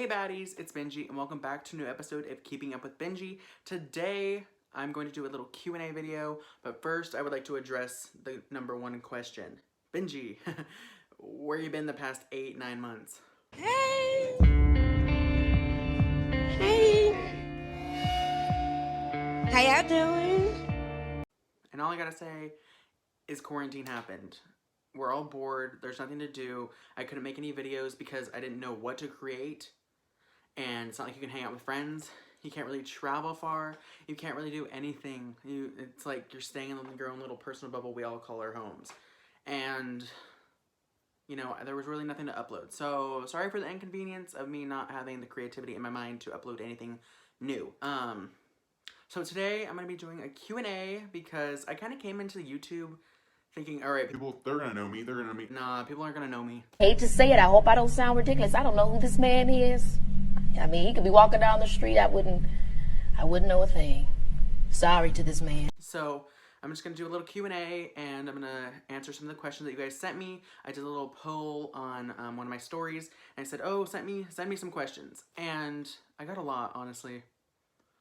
Hey baddies, it's Benji and welcome back to a new episode of Keeping Up with Benji. Today, I'm going to do a little Q&A video, but first I would like to address the number one question. Benji, where you been the past 8-9 months? Hey! Hey! How y'all doing? And all I gotta say is quarantine happened. We're all bored, there's nothing to do. I couldn't make any videos because I didn't know what to create. And it's not like you can hang out with friends. You can't really travel far. You can't really do anything. It's like you're staying in your own little personal bubble we all call our homes. And, you know, there was really nothing to upload. So, sorry for the inconvenience of me not having the creativity in my mind to upload anything new. So today I'm going to be doing a Q&A because I kind of came into YouTube thinking, alright, People, they're gonna know me, Nah, people aren't going to know me. Hate to say it, I hope I don't sound ridiculous. I don't know who this man is. I mean, he could be walking down the street, I wouldn't know a thing. Sorry to this man. So I'm just going to do a little Q&A and I'm going to answer some of the questions that you guys sent me. I did a little poll on one of my stories and I said, oh, send me some questions. And I got a lot, honestly.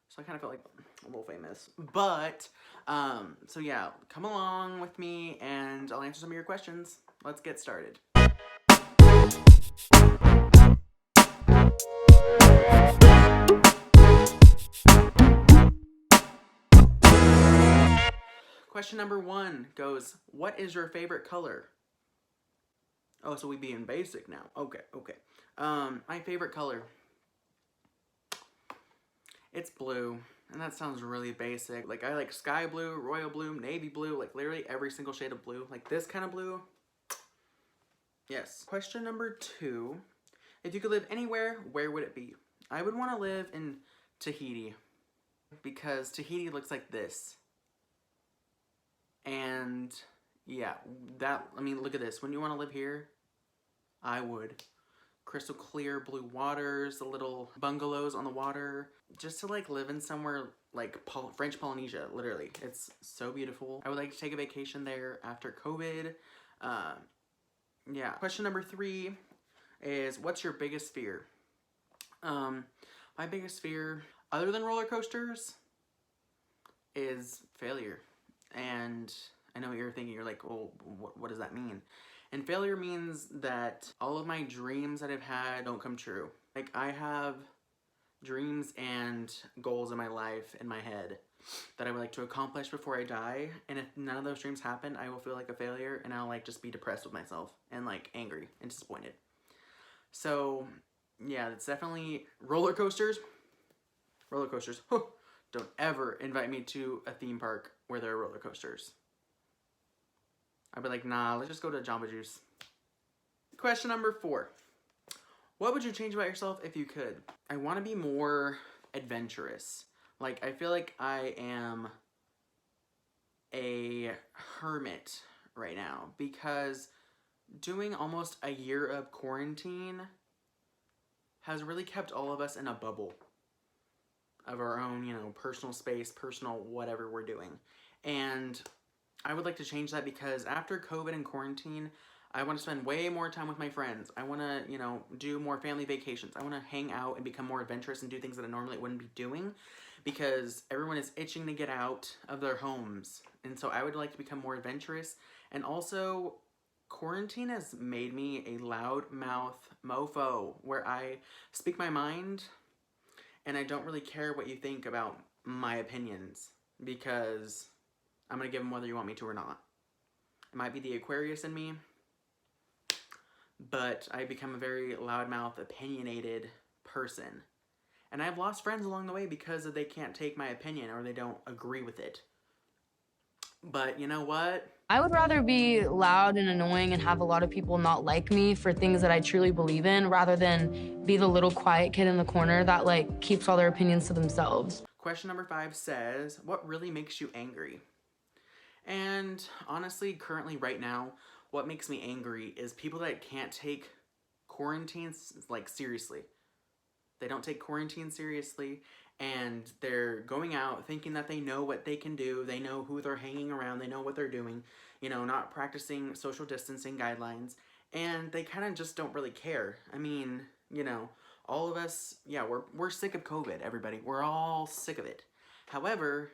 So I kind of felt like a little famous. But, so yeah, come along with me and I'll answer some of your questions. Let's get started. Question number 1 goes, what is your favorite color? Oh, so we being basic now. Okay. My favorite color. It's blue. And that sounds really basic. Like, I like sky blue, royal blue, navy blue, like literally every single shade of blue. Like this kind of blue. Yes. Question number 2. If you could live anywhere, where would it be? I would want to live in Tahiti. Because Tahiti looks like this. And yeah, I mean, look at this. When you want to live here, I would. Crystal clear blue waters, the little bungalows on the water. Just to like live in somewhere like French Polynesia, literally. It's so beautiful. I would like to take a vacation there after COVID. Yeah. Question number 3 is, what's your biggest fear? My biggest fear, other than roller coasters, is failure. And I know what you're thinking. You're like, well, what does that mean? And failure means that all of my dreams that I've had don't come true. Like, I have dreams and goals in my life, in my head, that I would like to accomplish before I die. And if none of those dreams happen, I will feel like a failure and I'll like just be depressed with myself and like angry and disappointed. So yeah, it's definitely roller coasters. Roller coasters. Don't ever invite me to a theme park where there are roller coasters. I'd be like, nah, let's just go to Jamba Juice. Question number 4. What would you change about yourself if you could? I want to be more adventurous. Like, I feel like I am a hermit right now because doing almost a year of quarantine has really kept all of us in a bubble of our own, you know, personal space, personal whatever we're doing. And I would like to change that because after COVID and quarantine, I want to spend way more time with my friends. I want to, you know, do more family vacations. I want to hang out and become more adventurous and do things that I normally wouldn't be doing because everyone is itching to get out of their homes. And so I would like to become more adventurous. And also, quarantine has made me a loudmouth mofo where I speak my mind and I don't really care what you think about my opinions because I'm going to give them whether you want me to or not. It might be the Aquarius in me, but I become a very loudmouth, opinionated person. And I've lost friends along the way because they can't take my opinion or they don't agree with it. But you know what? I would rather be loud and annoying and have a lot of people not like me for things that I truly believe in rather than be the little quiet kid in the corner that like keeps all their opinions to themselves. Question number 5 says, what really makes you angry? And honestly, currently right now, what makes me angry is people that can't take quarantine like seriously. They don't take quarantine seriously and they're going out thinking that they know what they can do. They know who they're hanging around. They know what they're doing, you know, not practicing social distancing guidelines. And they kind of just don't really care. I mean, you know, All of us, yeah, we're sick of COVID, everybody. We're all sick of it. However,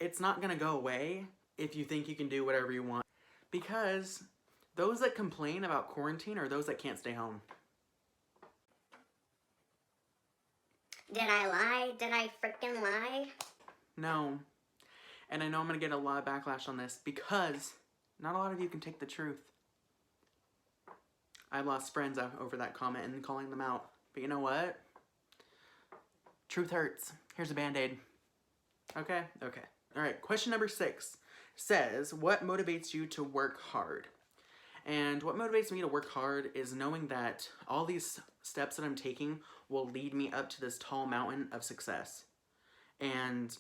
it's not gonna go away if you think you can do whatever you want. Because those that complain about quarantine are those that can't stay home. Did I lie? Did I freaking lie? No. And I know I'm gonna get a lot of backlash on this because not a lot of you can take the truth. I've lost friends over that comment and calling them out. But you know what? Truth hurts. Here's a Band-Aid. Okay? Okay. Alright, question number 6 says, what motivates you to work hard? And what motivates me to work hard is knowing that all these steps that I'm taking will lead me up to this tall mountain of success. And,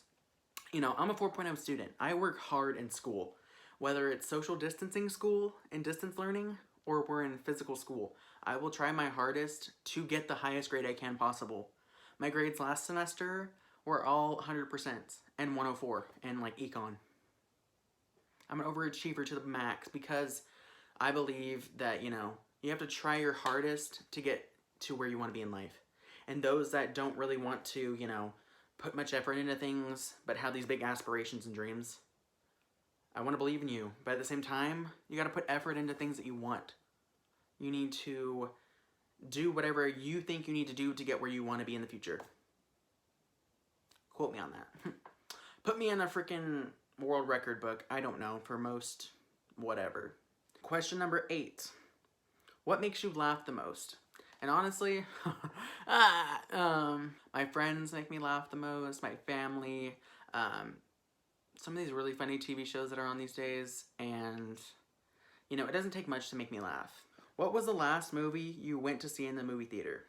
you know, I'm a 4.0 student. I work hard in school. Whether it's social distancing school and distance learning, or we're in physical school, I will try my hardest to get the highest grade I can possible. My grades last semester were all 100% and 104 in like econ. I'm an overachiever to the max because I believe that, you know, you have to try your hardest to get to where you want to be in life. And those that don't really want to, you know, put much effort into things but have these big aspirations and dreams, I want to believe in you. But at the same time, you got to put effort into things that you want. You need to do whatever you think you need to do to get where you want to be in the future. Quote me on that. Put me in a freaking world record book. I don't know, for most whatever. Question number 8. What makes you laugh the most? And honestly, my friends make me laugh the most, my family, some of these really funny TV shows that are on these days, and, you know, it doesn't take much to make me laugh. What was the last movie you went to see in the movie theater?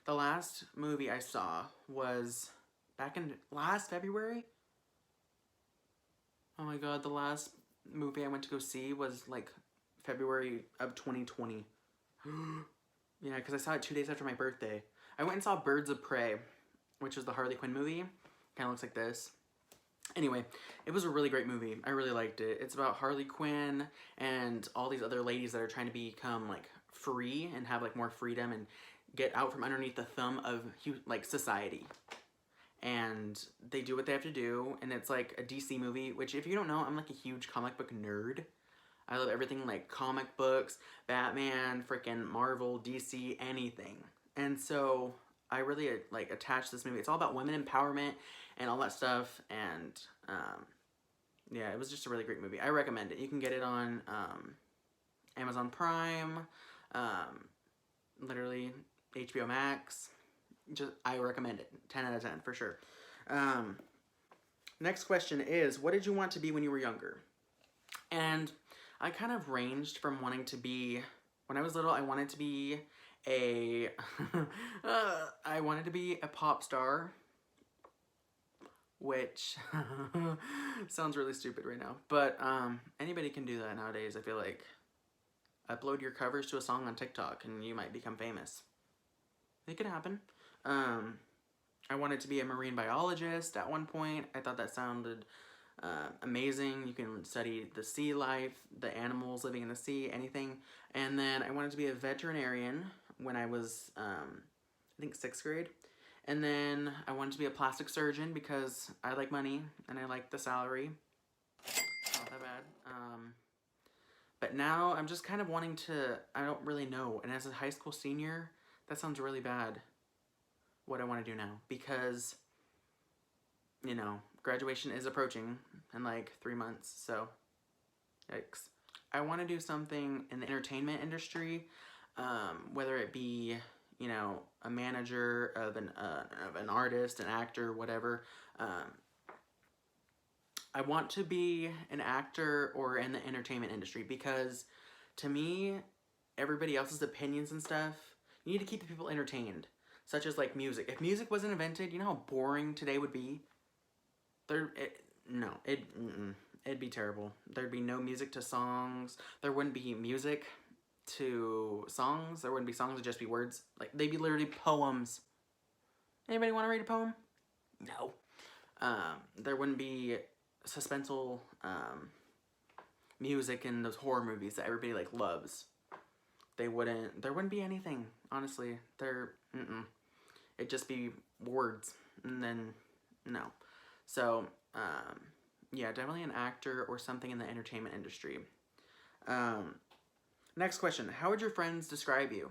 The last movie I saw was back in last February. Oh my god, the last movie I went to go see was like February of 2020. Yeah, because I saw it 2 days after my birthday. I went and saw Birds of Prey, which is the Harley Quinn movie. Kind of looks like this. Anyway, it was a really great movie. I really liked it. It's about Harley Quinn and all these other ladies that are trying to become like free and have like more freedom and get out from underneath the thumb of like society. And they do what they have to do, and it's like a DC movie, which if you don't know, I'm like a huge comic book nerd. I love everything like comic books, Batman, freaking Marvel, DC, anything. And so I really like attached this movie. It's all about women empowerment and all that stuff, and yeah, it was just a really great movie. I recommend it. You can get it on Amazon Prime, literally HBO Max. I recommend it. 10 out of 10 for sure. Next question is, what did you want to be when you were younger? And I kind of ranged from wanting to be, when I was little, I wanted to be a I wanted to be a pop star, which sounds really stupid right now, but anybody can do that nowadays. I feel like upload your covers to a song on TikTok and you might become famous. It could happen. I wanted to be a marine biologist at one point. I thought that sounded amazing. You can study the sea life, the animals living in the sea, anything. And then I wanted to be a veterinarian when I was, I think 6th grade. And then I wanted to be a plastic surgeon because I like money and I like the salary. Not that bad. But now I'm just kind of wanting to, I don't really know. And as a high school senior, that sounds really bad, what I want to do now. Because, you know, graduation is approaching in like 3 months, so yikes. I want to do something in the entertainment industry, whether it be, you know, a manager of an artist, an actor, whatever. I want to be an actor or in the entertainment industry because, to me, everybody else's opinions and stuff, you need to keep the people entertained, such as like music. If music wasn't invented, you know how boring today would be? It'd be terrible. There'd be no music to songs. There wouldn't be music to songs. There wouldn't be songs, it'd just be words. Like, they'd be literally poems. Anybody want to read a poem? No. There wouldn't be suspenseful music in those horror movies that everybody like loves. There wouldn't be anything. Honestly, they're, it'd just be words, and then, no. So, yeah, definitely an actor or something in the entertainment industry. Next question. How would your friends describe you?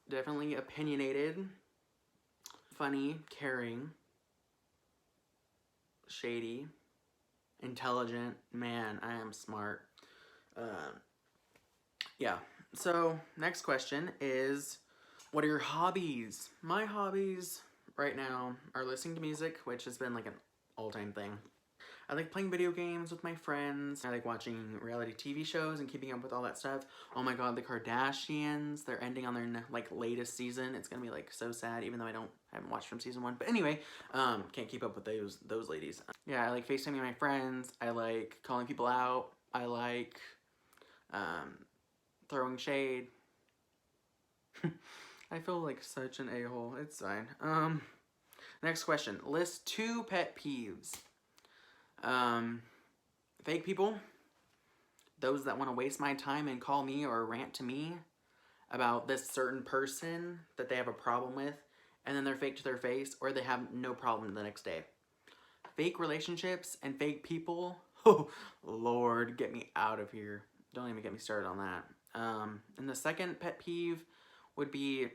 Definitely opinionated, funny, caring, shady, intelligent. Man, I am smart. Yeah. So, next question is, what are your hobbies? My hobbies right now are listening to music, which has been like an all-time thing. I like playing video games with my friends. I like watching reality TV shows and keeping up with all that stuff. Oh my god, the Kardashians, they're ending on their like latest season. It's gonna be like so sad, even though I haven't watched from season 1. But anyway, can't keep up with those ladies. Yeah, I like FaceTiming my friends. I like calling people out. I like throwing shade. I feel like such an a-hole. It's fine. Next question. List 2 pet peeves. Fake people. Those that want to waste my time and call me or rant to me about this certain person that they have a problem with, and then they're fake to their face, or they have no problem the next day. Fake relationships and fake people. Oh, Lord, get me out of here. Don't even get me started on that. And the second pet peeve would be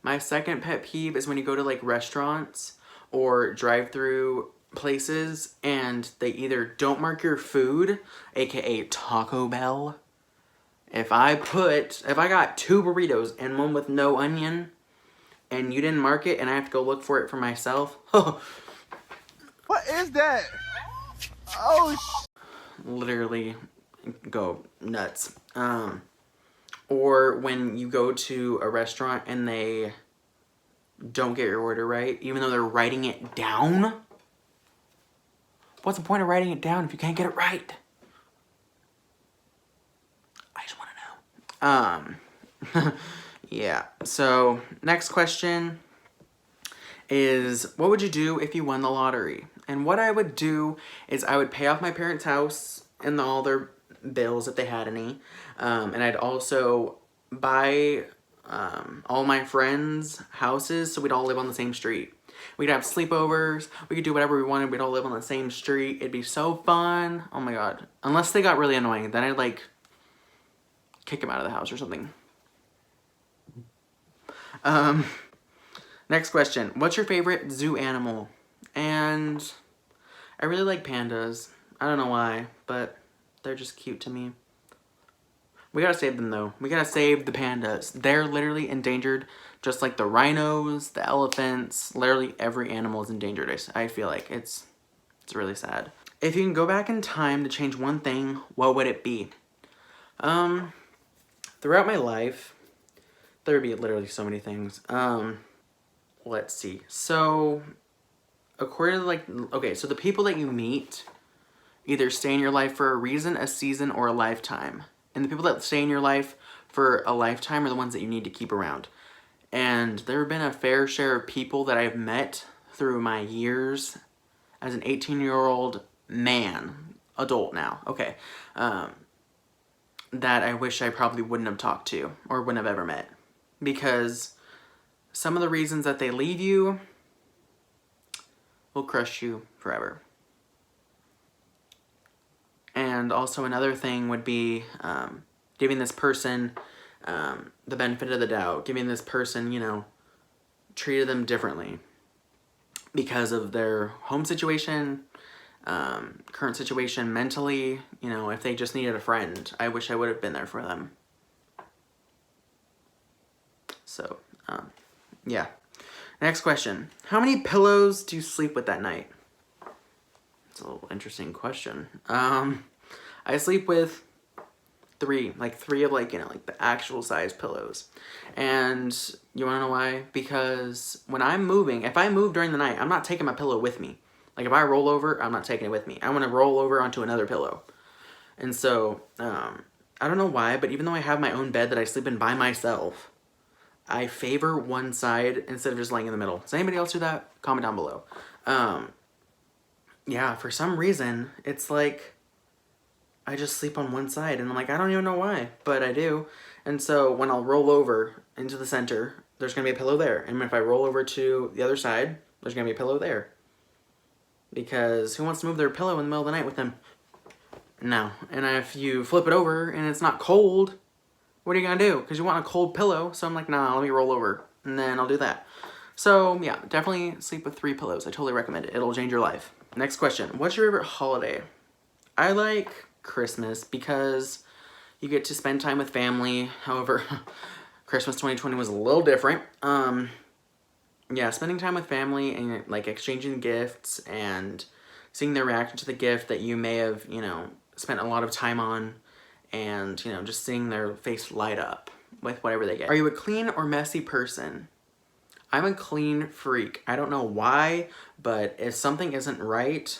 my second pet peeve is when you go to like restaurants or drive-through places and they either don't mark your food, aka Taco Bell. If I got 2 burritos and one with no onion and you didn't mark it and I have to go look for it for myself, what is that? Oh, literally go nuts. Or when you go to a restaurant and they don't get your order right, even though they're writing it down. What's the point of writing it down if you can't get it right? I just want to know. Yeah. So next question is, what would you do if you won the lottery? And what I would do is I would pay off my parents' house and all their bills if they had any. And I'd also buy all my friends' houses so we'd all live on the same street. We'd have sleepovers. We could do whatever we wanted. We'd all live on the same street. It'd be so fun. Oh my god. Unless they got really annoying. Then I'd like kick them out of the house or something. Next question. What's your favorite zoo animal? And I really like pandas. I don't know why, but they're just cute to me. We gotta save them though. We gotta save the pandas. They're literally endangered, just like the rhinos, the elephants. Literally every animal is endangered. I feel like it's really sad. If you can go back in time to change one thing, what would it be? Throughout my life, there would be literally so many things. Let's see. So, according to like, okay, so the people that you meet either stay in your life for a reason, a season, or a lifetime. And the people that stay in your life for a lifetime are the ones that you need to keep around. And there have been a fair share of people that I've met through my years as an 18-year-old man, adult now, okay, that I wish I probably wouldn't have talked to or wouldn't have ever met. Because some of the reasons that they leave you will crush you forever. And also another thing would be giving this person the benefit of the doubt. Giving this person, you know, treated them differently because of their home situation, current situation mentally. You know, if they just needed a friend, I wish I would have been there for them. So, yeah. Next question. How many pillows do you sleep with at night? It's a little interesting question. I sleep with 3 of like, you know, like the actual size pillows. And you wanna know why? Because when I'm moving, if I move during the night, I'm not taking my pillow with me. Like if I roll over, I'm not taking it with me. I wanna roll over onto another pillow. And so, I don't know why, but even though I have my own bed that I sleep in by myself, I favor one side instead of just laying in the middle. Does anybody else do that? Comment down below. Yeah, for some reason, it's like I just sleep on one side, and I'm like, I don't even know why, but I do. And so when I'll roll over into the center, there's going to be a pillow there. And if I roll over to the other side, there's going to be a pillow there. Because who wants to move their pillow in the middle of the night with them? No. And if you flip it over and it's not cold, what are you going to do? Because you want a cold pillow. So I'm like, nah, let me roll over. And then I'll do that. So yeah, definitely sleep with 3 pillows. I totally recommend it. It'll change your life. Next question. What's your favorite holiday? I like Christmas because you get to spend time with family. However, Christmas 2020 was a little different. Yeah, spending time with family and like exchanging gifts and seeing their reaction to the gift that you may have, you know, spent a lot of time on, and, you know, just seeing their face light up with whatever they get. Are you a clean or messy person? I'm a clean freak. I don't know why, but if something isn't right,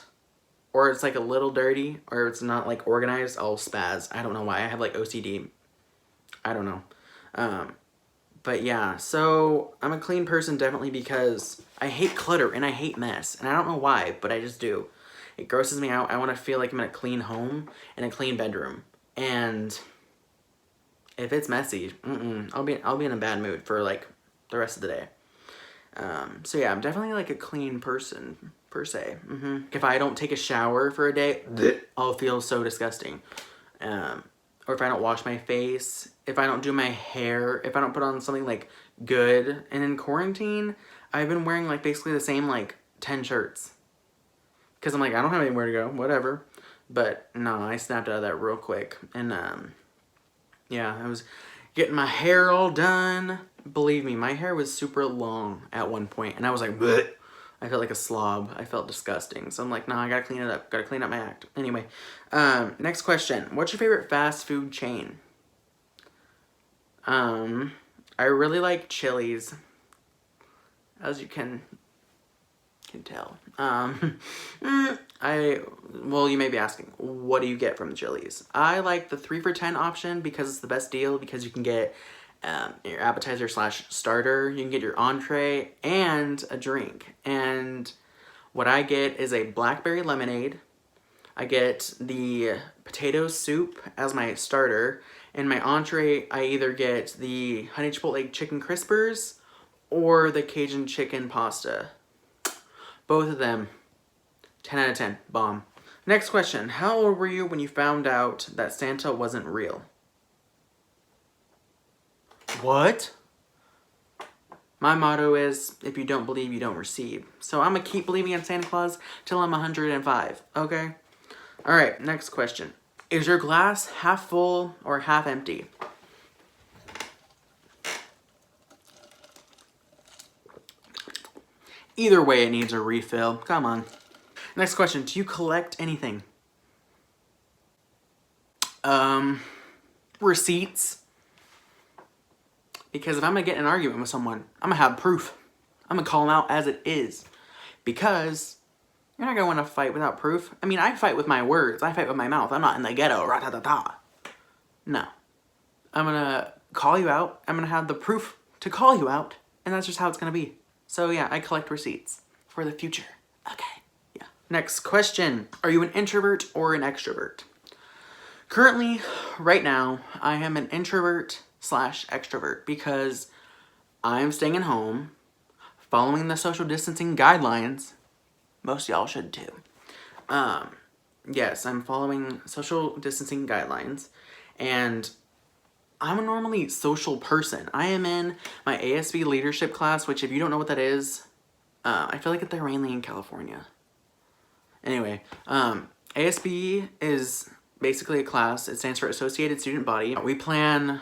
or it's like a little dirty, or it's not like organized, I'll spaz. I don't know why. I have like OCD. I don't know. But yeah, so I'm a clean person definitely because I hate clutter and I hate mess. And I don't know why, but I just do. It grosses me out. I want to feel like I'm in a clean home and a clean bedroom. And if it's messy, I'll be in a bad mood for like the rest of the day. So yeah, I'm definitely like a clean person per se. If I don't take a shower for a day, I'll feel so disgusting. Or if I don't wash my face, if I don't do my hair, if I don't put on something like good. And in quarantine, I've been wearing like basically the same like 10 shirts. Cause I'm like, I don't have anywhere to go, whatever. But no, I snapped out of that real quick. And yeah, I was getting my hair all done. Believe me, my hair was super long at one point, and I was like, bleh. I felt like a slob. I felt disgusting. So I'm like, nah, I gotta clean it up. Gotta clean up my act. Anyway, next question. What's your favorite fast food chain? I really like Chili's, as you can tell. Well, you may be asking, what do you get from Chili's? I like the 3 for $10 option because it's the best deal, because you can get your appetizer / starter, you can get your entree and a drink. And what I get is a blackberry lemonade. I get the potato soup as my starter, and my entree I either get the honey chipotle chicken crispers or the Cajun chicken pasta. Both of them 10 out of 10, bomb. Next question. How old were you when you found out that Santa wasn't real? What? My motto is, if you don't believe, you don't receive. So I'm going to keep believing in Santa Claus till I'm 105, okay? All right, next question. Is your glass half full or half empty? Either way, it needs a refill. Come on. Next question. Do you collect anything? Receipts. Because if I'm going to get in an argument with someone, I'm going to have proof. I'm going to call them out as it is. Because you're not going to want to fight without proof. I mean, I fight with my words. I fight with my mouth. I'm not in the ghetto. Ra-ta-ta-ta. No. I'm going to call you out. I'm going to have the proof to call you out. And that's just how it's going to be. So yeah, I collect receipts for the future. Okay, yeah. Next question. Are you an introvert or an extrovert? Currently, right now, I am an introvert / extrovert because I'm staying at home, following the social distancing guidelines. Most of y'all should too. Yes, I'm following social distancing guidelines, and I'm a normally social person. I am in my ASB leadership class, which if you don't know what that is, I feel like they're mainly in California. Anyway, ASB is basically a class. It stands for Associated Student Body. We plan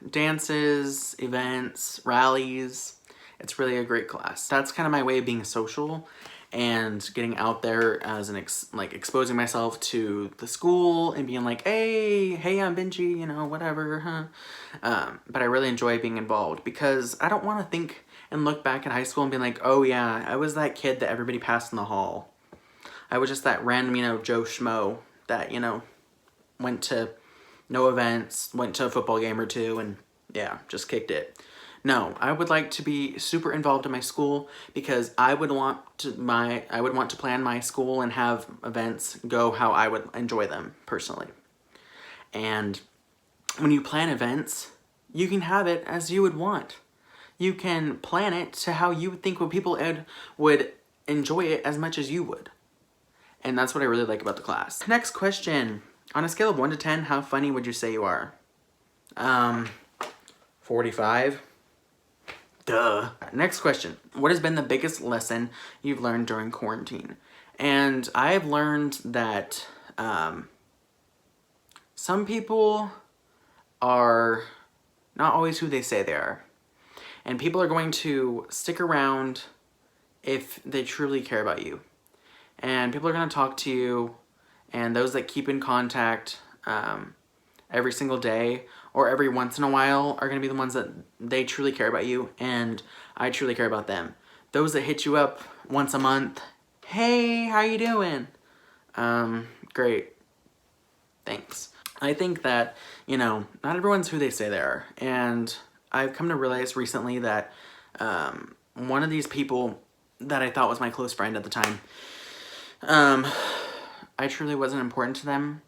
dances, events, rallies. It's really a great class. That's kind of my way of being social and getting out there as an exposing myself to the school and being like, hey, I'm Benji, you know, whatever, huh? But I really enjoy being involved because I don't want to think and look back at high school and be like, oh yeah, I was that kid that everybody passed in the hall. I was just that random, you know, Joe Schmo that, you know, went to no events, went to a football game or two, and yeah, just kicked it. No, I would like to be super involved in my school because I would want to plan my school and have events go how I would enjoy them personally. And when you plan events, you can have it as you would want. You can plan it to how you would think people would enjoy it as much as you would. And that's what I really like about the class. Next question. On a scale of 1 to 10, how funny would you say you are? 45. Duh. Next question. What has been the biggest lesson you've learned during quarantine? And I've learned that some people are not always who they say they are. And people are going to stick around if they truly care about you. And people are going to talk to you, and those that keep in contact every single day or every once in a while are going to be the ones that they truly care about you, and I truly care about them. Those that hit you up once a month, hey, how you doing? Great. Thanks. I think that, not everyone's who they say they are, and I've come to realize recently that one of these people that I thought was my close friend at the time, I truly wasn't important to them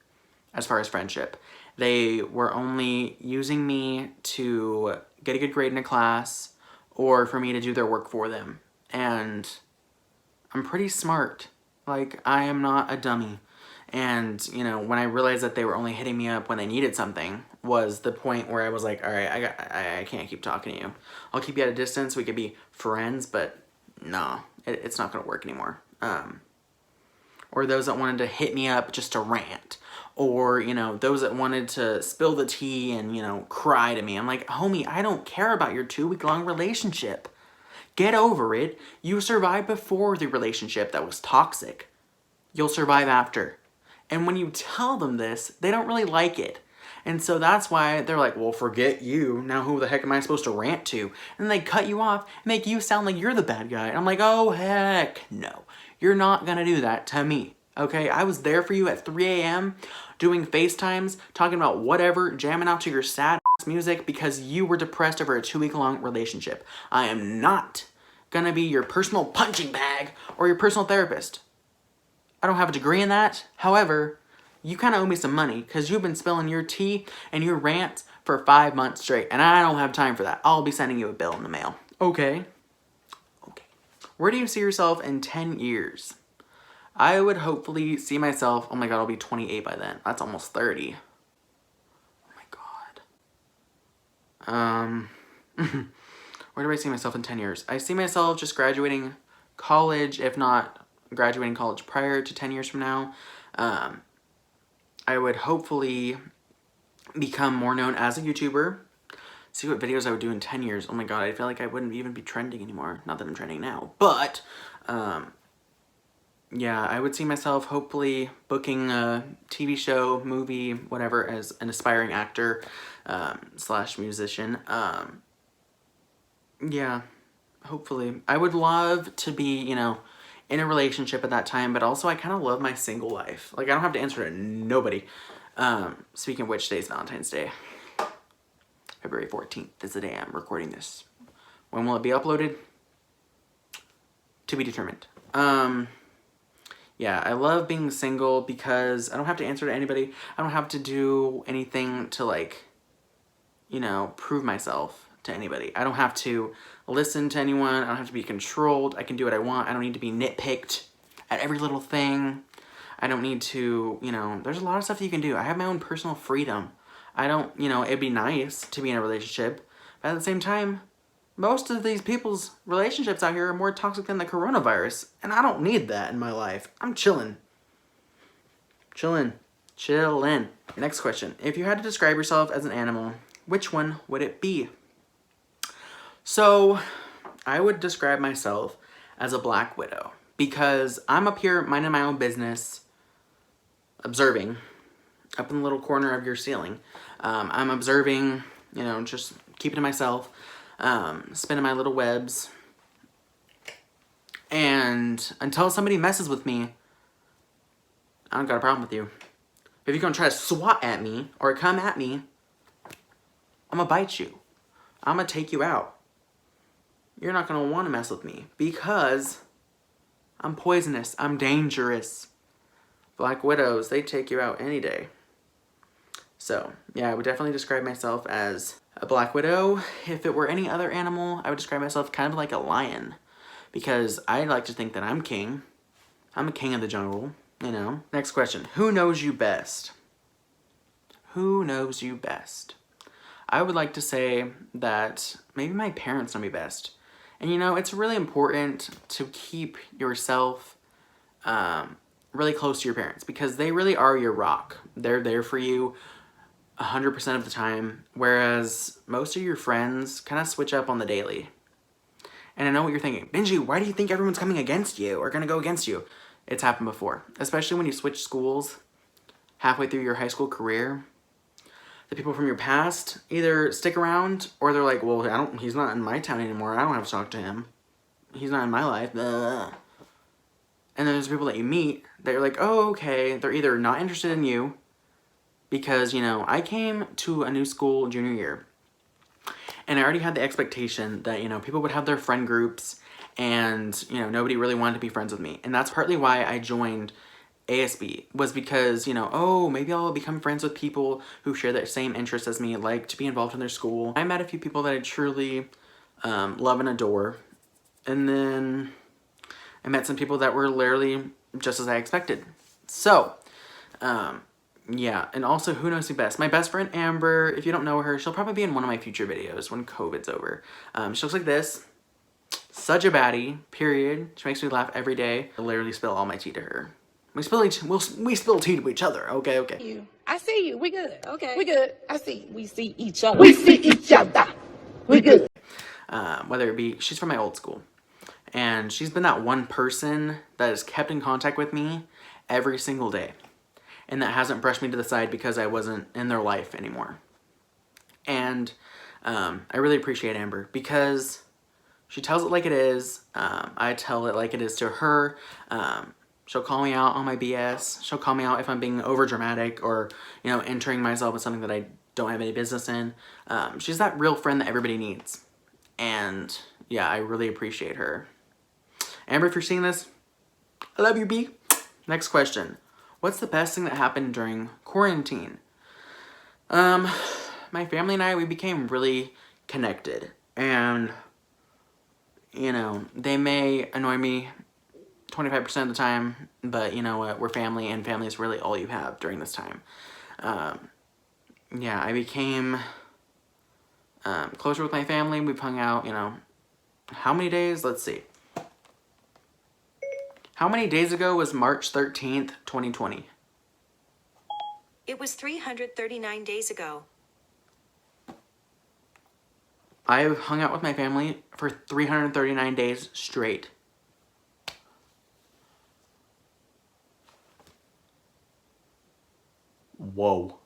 as far as friendship. They were only using me to get a good grade in a class or for me to do their work for them. And I'm pretty smart. Like, I am not a dummy. And, when I realized that they were only hitting me up when they needed something was the point where I was like, all right, I can't keep talking to you. I'll keep you at a distance. We could be friends, but no, it's not going to work anymore. Or those that wanted to hit me up just to rant. Or, those that wanted to spill the tea and, cry to me. I'm like, homie, I don't care about your 2-week-long relationship. Get over it. You survived before the relationship that was toxic. You'll survive after. And when you tell them this, they don't really like it. And so that's why they're like, well, forget you. Now who the heck am I supposed to rant to? And they cut you off, make you sound like you're the bad guy. And I'm like, oh, heck no. You're not going to do that to me. Okay? I was there for you at 3 a.m. doing FaceTimes, talking about whatever, jamming out to your sad music because you were depressed over a 2-week-long relationship. I am not going to be your personal punching bag or your personal therapist. I don't have a degree in that. However, you kind of owe me some money because you've been spilling your tea and your rants for 5 months straight, and I don't have time for that. I'll be sending you a bill in the mail. Okay. Where do you see yourself in 10 years? I would hopefully see myself, oh my god, I'll be 28 by then. That's almost 30. Oh my god. Where do I see myself in 10 years? I see myself just graduating college, if not graduating college prior to 10 years from now. I would hopefully become more known as a YouTuber. See what videos I would do in 10 years. Oh my god, I feel like I wouldn't even be trending anymore. Not that I'm trending now. But, yeah, I would see myself hopefully booking a TV show, movie, whatever, as an aspiring actor / musician. Yeah, hopefully. I would love to be, in a relationship at that time, but also I kind of love my single life. Like, I don't have to answer to nobody. Speaking of which, today's Valentine's Day. February 14th is the day I'm recording this. When will it be uploaded? To be determined. Yeah, I love being single because I don't have to answer to anybody. I don't have to do anything to, like, prove myself to anybody. I don't have to listen to anyone. I don't have to be controlled. I can do what I want. I don't need to be nitpicked at every little thing. I don't need to, there's a lot of stuff that you can do. I have my own personal freedom. I don't, it'd be nice to be in a relationship, but at the same time, most of these people's relationships out here are more toxic than the coronavirus, and I don't need that in my life. I'm chilling. Chilling. Next question. If you had to describe yourself as an animal, which one would it be? So, I would describe myself as a black widow because I'm up here minding my own business, observing, up in the little corner of your ceiling. I'm observing, just keeping to myself, spinning my little webs. And until somebody messes with me, I don't got a problem with you. If you're gonna try to swat at me or come at me, I'm gonna bite you. I'm gonna take you out. You're not gonna wanna mess with me because I'm poisonous. I'm dangerous. Black widows, they take you out any day. So, yeah, I would definitely describe myself as a black widow. If it were any other animal, I would describe myself kind of like a lion. Because I like to think that I'm king. I'm a king of the jungle, you know. Next question. Who knows you best? Who knows you best? I would like to say that maybe my parents know me best. And you know, it's really important to keep yourself really close to your parents because they really are your rock. They're there for you 100% of the time, whereas most of your friends kind of switch up on the daily. And I know what you're thinking. Benji, why do you think everyone's coming against you or going to go against you? It's happened before, especially when you switch schools halfway through your high school career. The people from your past either stick around or they're like, well, he's not in my town anymore. I don't have to talk to him. He's not in my life. Blah. And then there's people that you meet that you're like, oh, okay. They're either not interested in you because, you know, I came to a new school junior year and I already had the expectation that, you know, people would have their friend groups and, you know, nobody really wanted to be friends with me. And that's partly why I joined ASB, was because, you know, oh, maybe I'll become friends with people who share the same interests as me, like to be involved in their school. I met a few people that I truly love and adore. And then I met some people that were literally just as I expected. So, yeah, and also who knows me best? My best friend Amber, if you don't know her, she'll probably be in one of my future videos when COVID's over. She looks like this. Such a baddie, period. She makes me laugh every day. I literally spill all my tea to her. We spill tea to each other, okay. I see you. We good. Okay. We good. I see. We see each other. We see each other. We good. Whether it be, she's from my old school. And she's been that one person that has kept in contact with me every single day. And that hasn't brushed me to the side because I wasn't in their life anymore. And I really appreciate Amber because she tells it like it is. I tell it like it is to her. She'll call me out on my BS. She'll call me out if I'm being over dramatic or, you know, entering myself in something that I don't have any business in. She's that real friend that everybody needs. And yeah, I really appreciate her. Amber, if you're seeing this, I love you, B. Next question. What's the best thing that happened during quarantine? My family and I, we became really connected. And, you know, they may annoy me 25% of the time, but you know what? We're family, and family is really all you have during this time. Yeah, I became closer with my family. We've hung out, you know, how many days? Let's see. How many days ago was March 13th, 2020? It was 339 days ago. I've hung out with my family for 339 days straight. Whoa.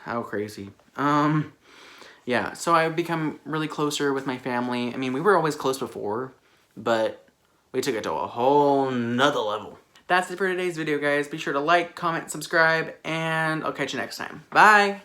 How crazy. Yeah, so I've become really closer with my family. I mean, we were always close before, but we took it to a whole nother level. That's it for today's video, guys. Be sure to like, comment, subscribe, and I'll catch you next time. Bye!